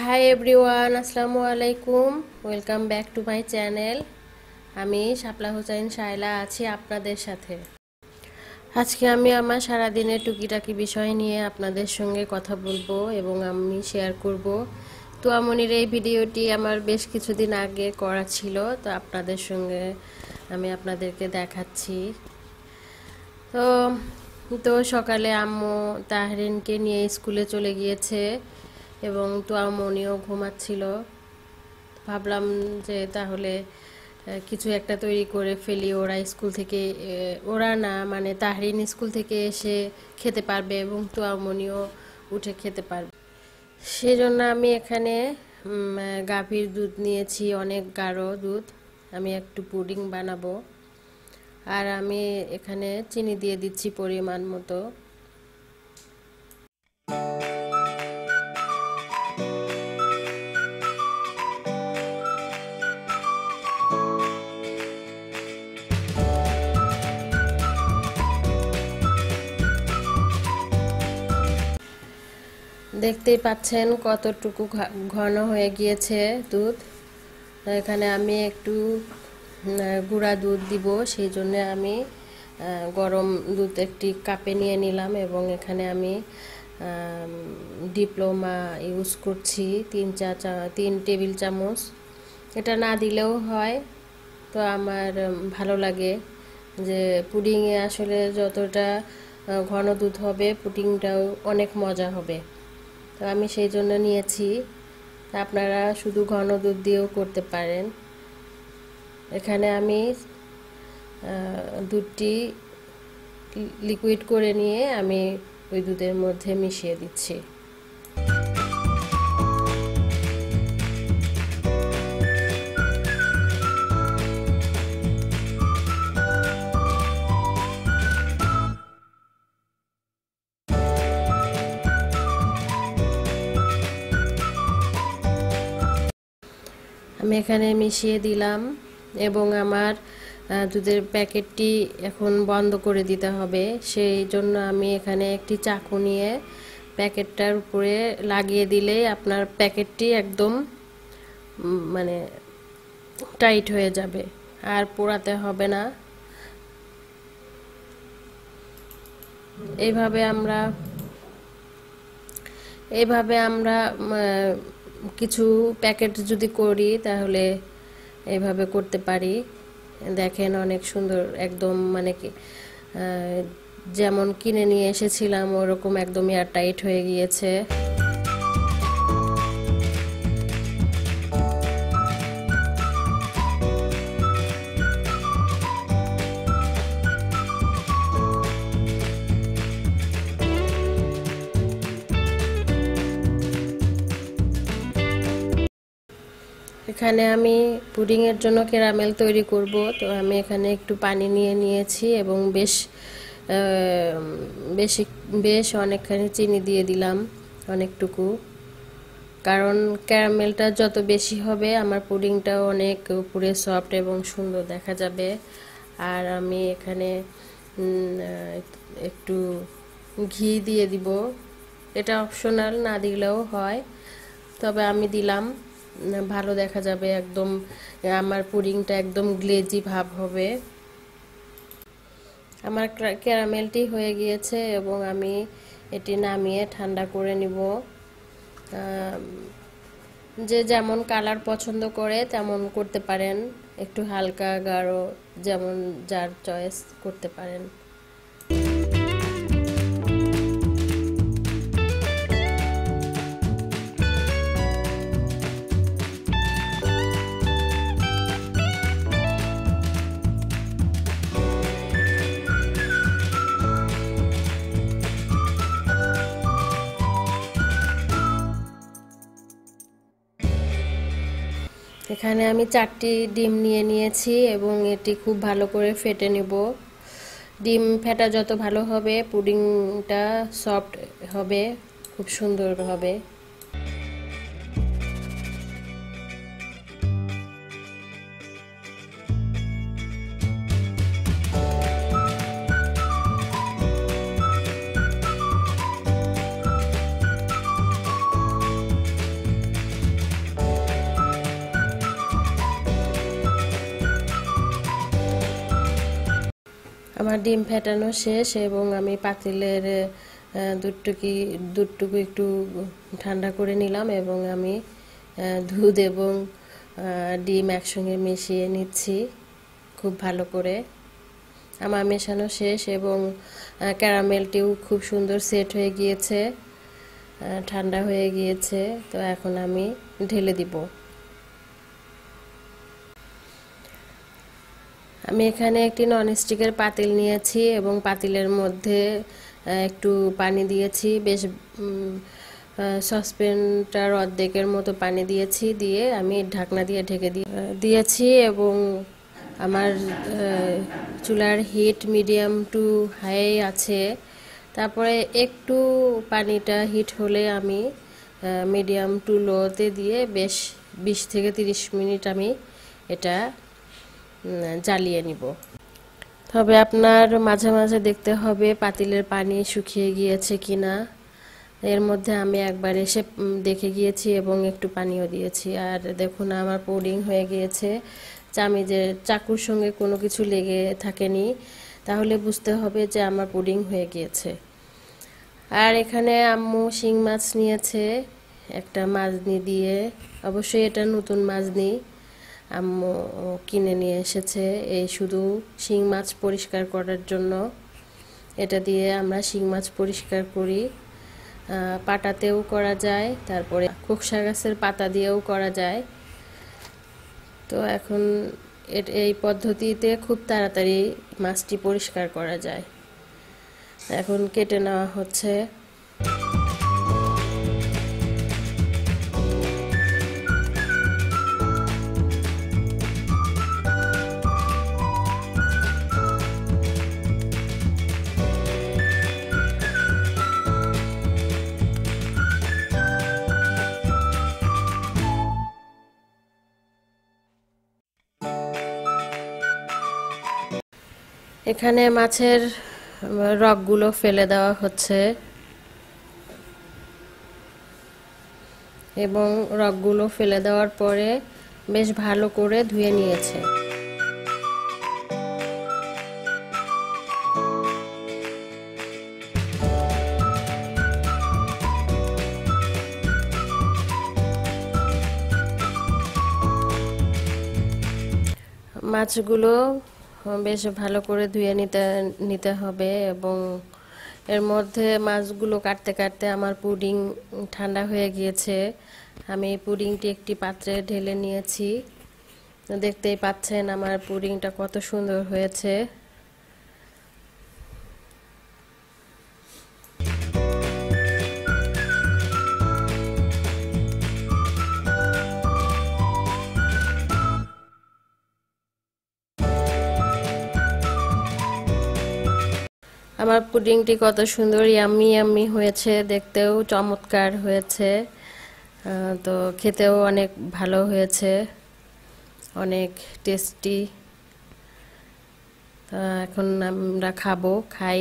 Hi everyone, আসসালামু আলাইকুম। Welcome back to my channel. আমি শাপলা হোসাইন শায়লা আছি আপনাদের সাথে। আজকে আমি আমার সারাদিনের টুকিটাকি বিষয় নিয়ে আপনাদের সঙ্গে কথা বলবো এবং আমি শেয়ার করব। তো আমনির এই ভিডিওটি আমার বেশ কিছুদিন আগে করা ছিল, তো আপনাদের সঙ্গে আমি আপনাদেরকে দেখাচ্ছি। তো তো সকালে আম্মু তাহরিনকে নিয়ে স্কুলে চলে গিয়েছে এবং তো আম্মুনিও ঘুমাচ্ছিল। ভাবলাম যে তাহলে কিছু একটা তৈরি করে ফেলি, ওরা স্কুল থেকে ওরা না মানে তাহরিন স্কুল থেকে এসে খেতে পারবে এবং তো আম্মুনিও উঠে খেতে পারবে। সেজন্য আমি এখানে গাভীর দুধ নিয়েছি, অনেক গাঢ় দুধ। আমি একটু পুডিং বানাবো আর আমি এখানে চিনি দিয়ে দিচ্ছি পরিমাণ মতো। দেখতেই পাচ্ছেন কতটুকু ঘন হয়ে গিয়েছে দুধ। এখানে আমি একটু গুঁড়া দুধ দিব, সেই জন্য আমি গরম দুধ একটি কাপে নিয়ে নিলাম এবং এখানে আমি ডিপ্লোমা ইউজ করছি 3 টেবিল চামচ। এটা না দিলেও হয়, তো আমার ভালো লাগে যে পুডিংয়ে আসলে যতটা ঘন দুধ হবে পুডিংটাও অনেক মজা হবে। তো আমি সেই জন্য নিয়েছি। আপনারা শুধু ঘন দুধ দিয়েও করতে পারেন। এখানে আমি দুধটি লিকুইড করে নিয়ে আমি ওই দুধের মধ্যে মিশিয়ে দিচ্ছি। আমি এখানে মিশিয়ে দিলাম এবং আমার দুধের প্যাকেটটি এখন বন্ধ করে দিতে হবে। সেই জন্য আমি এখানে একটি চাকু নিয়ে প্যাকেটটার উপরে লাগিয়ে দিলেই আপনার প্যাকেটটি একদম মানে টাইট হয়ে যাবে, আর পোড়াতে হবে না। এইভাবে আমরা কিছু প্যাকেট যদি করি তাহলে এইভাবে করতে পারি। দেখেন অনেক সুন্দর, একদম মানে কি যেমন কিনে নিয়ে এসেছিলাম ওরকম একদম এয়ার টাইট হয়ে গিয়েছে। এখানে আমি পুডিংয়ের জন্য ক্যারামেল তৈরি করব, তো আমি এখানে একটু পানি নিয়ে নিয়েছি এবং বেশ অনেকখানি চিনি দিয়ে দিলাম, অনেকটুকু। কারণ ক্যারামেলটা যত বেশি হবে আমার পুডিংটাও অনেক উপরে সফট এবং সুন্দর দেখা যাবে। আর আমি এখানে একটু ঘি দিয়ে দিব, এটা অপশনাল, না দিলেও হয়, তবে আমি দিলাম, ভালো দেখা যাবে। একদম আমার পুডিংটা একদম গ্লেজি ভাব হবে। আমার ক্যারামেলটি হয়ে গিয়েছে এবং আমি এটি নামিয়ে ঠান্ডা করে নিব। যে যেমন কালার পছন্দ করে তেমন করতে পারেন, একটু হালকা গাঢ় যেমন যার চয়েস করতে পারেন। এখানে আমি 4টি ডিম নিয়ে নিয়েছি এবং এটি খুব ভালো করে ফেটে নেব। ডিম ফেটা যত ভালো হবে পুডিংটা সফট হবে, খুব সুন্দর হবে। আমার ডিম ফেটানো শেষ এবং আমি পাতিলের দুধটুকু একটু ঠান্ডা করে নিলাম এবং আমি দুধ এবং ডিম একসঙ্গে মিশিয়ে নিচ্ছি খুব ভালো করে। আমার মেশানো শেষ এবং ক্যারামেলটিও খুব সুন্দর সেট হয়ে গিয়েছে, ঠান্ডা হয়ে গিয়েছে। তো এখন আমি ঢেলে দিব। আমি এখানে একটি ননস্টিকের পাতিল নিয়েছি এবং পাতিলের মধ্যে একটু পানি দিয়েছি, বেশ সসপ্যানটার অর্ধেকের মতো পানি দিয়েছি, দিয়ে আমি ঢাকনা দিয়ে ঢেকে দিয়েছি এবং আমার চুলার হিট মিডিয়াম টু হাই আছে। তারপরে একটু পানিটা হিট হলে আমি মিডিয়াম টু লোতে দিয়ে বেশ 20 থেকে 30 মিনিট আমি এটা জ্বালিয়ে নিব। তবে আপনার মাঝে মাঝে দেখতে হবে পাতিলের পানি শুকিয়ে গিয়েছে কিনা। এর মধ্যে আমি একবার এসে দেখে গিয়েছি এবং একটু পানিও দিয়েছি। আর দেখুন আমার পুডিং হয়ে গিয়েছে, চাকুর সঙ্গে কোনো কিছু লেগে থাকেনি, তাহলে বুঝতে হবে যে আমার পুডিং হয়ে গিয়েছে। আর এখানে আম্মু শিং মাছ নিয়েছে একটা মাজনি দিয়ে, অবশ্যই এটা নতুন মাজনি, আম্মু কিনে নিয়ে এসেছে এই শুধু শিং মাছ পরিষ্কার করার জন্য। এটা দিয়ে আমরা শিং মাছ পরিষ্কার করি, পাটাতেও করা যায়, তারপরে খোকসা গাছের পাতা দিয়েও করা যায়। তো এখন এই পদ্ধতিতে খুব তাড়াতাড়ি মাছটি পরিষ্কার করা যায়। এখন কেটে নেওয়া হচ্ছে। এখানে মাছের রগগুলো ফেলে দেওয়া হচ্ছে এবং রগগুলো ফেলে দেওয়ার পরে বেশ ভালো করে ধুয়ে নিয়েছে। মাছগুলো বেশ ভালো করে ধুয়ে নিতে হবে এবং এর মধ্যে মাছগুলো কাটতে কাটতে আমার পুডিং ঠান্ডা হয়ে গিয়েছে। আমি পুডিংটি একটি পাত্রে ঢেলে নিয়েছি। দেখতেই পাচ্ছেন আমার পুডিংটা কত সুন্দর হয়েছে। আমার পুডিংটি কত সুন্দর ইয়াম্মি ইয়াম্মি হয়েছে, দেখতেও চমৎকার হয়েছে, তো খেতেও অনেক ভালো হয়েছে, অনেক টেস্টি। এখন আমরা খাই।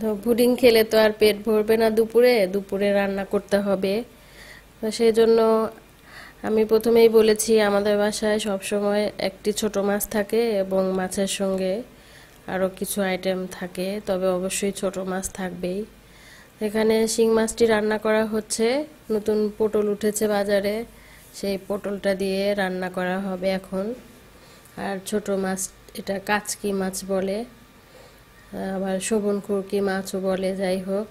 তো পুডিং খেলে তো আর পেট ভরবে না, দুপুরে রান্না করতে হবে। সেই জন্য আমি প্রথমেই বলেছি আমাদের বাসায় সবসময় একটি ছোট মাছ থাকে এবং মাছের সঙ্গে আরও কিছু আইটেম থাকে, তবে অবশ্যই ছোট মাছ থাকবেই। এখানে শিং মাছটি রান্না করা হচ্ছে, নতুন পটল উঠেছে বাজারে, সেই পটলটা দিয়ে রান্না করা হবে এখন। আর ছোট মাছ, এটা কাচকি মাছ বলে, আবার শোভন খুরকি মাছও বলে, যাই হোক।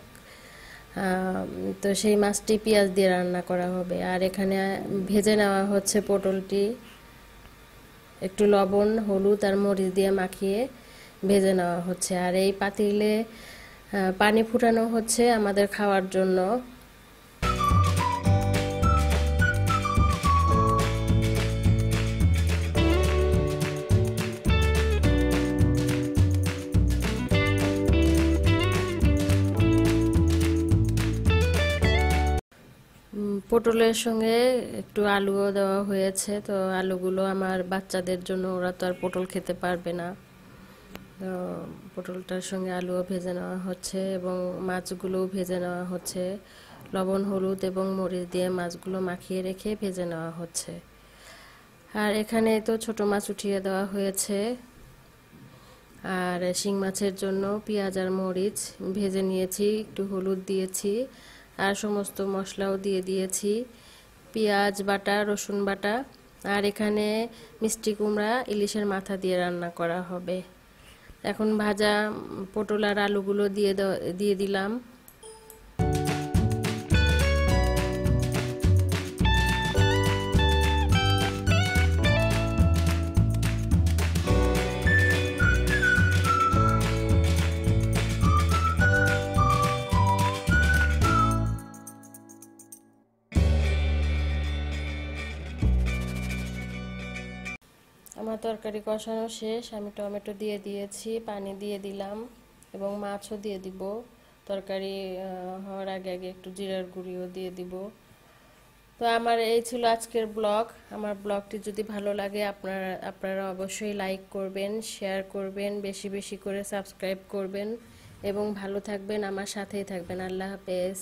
তো সেই মাছটি পেঁয়াজ দিয়ে রান্না করা হবে। আর এখানে ভেজে নেওয়া হচ্ছে পটলটি, একটু লবণ, হলুদ আর মরিচ দিয়ে মাখিয়ে ভেজে নেওয়া হচ্ছে। আর এই পাতিলে পানি ফুটানো হচ্ছে আমাদের খাওয়ার জন্য। পটলের সঙ্গে একটু আলুও দেওয়া হয়েছে। তো আলুগুলো আমার বাচ্চাদের জন্য, ওরা তো আর পটল খেতে পারবে না, তো পটলটার সঙ্গে আলুও ভেজে নেওয়া হচ্ছে এবং মাছগুলোও ভেজে নেওয়া হচ্ছে। লবণ, হলুদ এবং মরিচ দিয়ে মাছগুলো মাখিয়ে রেখে ভেজে নেওয়া হচ্ছে। আর এখানে তো ছোট মাছ উঠিয়ে দেওয়া হয়েছে। আর শিং মাছের জন্য পেঁয়াজ আর মরিচ ভেজে নিয়েছি, একটু হলুদ দিয়েছি আর সমস্ত মশলাও দিয়ে দিয়েছি, পেঁয়াজ বাটা, রসুন বাটা। আর এখানে মিষ্টি কুমড়া ইলিশের মাথা দিয়ে রান্না করা হবে। এখন ভাজা পটল আর আলুগুলো দিয়ে দিলাম। আমার তরকারি কষানো শেষ, আমি টমেটো দিয়ে দিয়েছি, পানি দিয়ে দিলাম এবং মাছও দিয়ে দিব। তরকারি হওয়ার আগে আগে একটু জিরার গুঁড়িও দিয়ে দিব। তো আমার এই ছিল আজকের ব্লগ। আমার ব্লগটি যদি ভালো লাগে আপনারা অবশ্যই লাইক করবেন, শেয়ার করবেন, বেশি বেশি করে সাবস্ক্রাইব করবেন এবং ভালো থাকবেন, আমার সাথেই থাকবেন। আল্লাহ হাফেজ।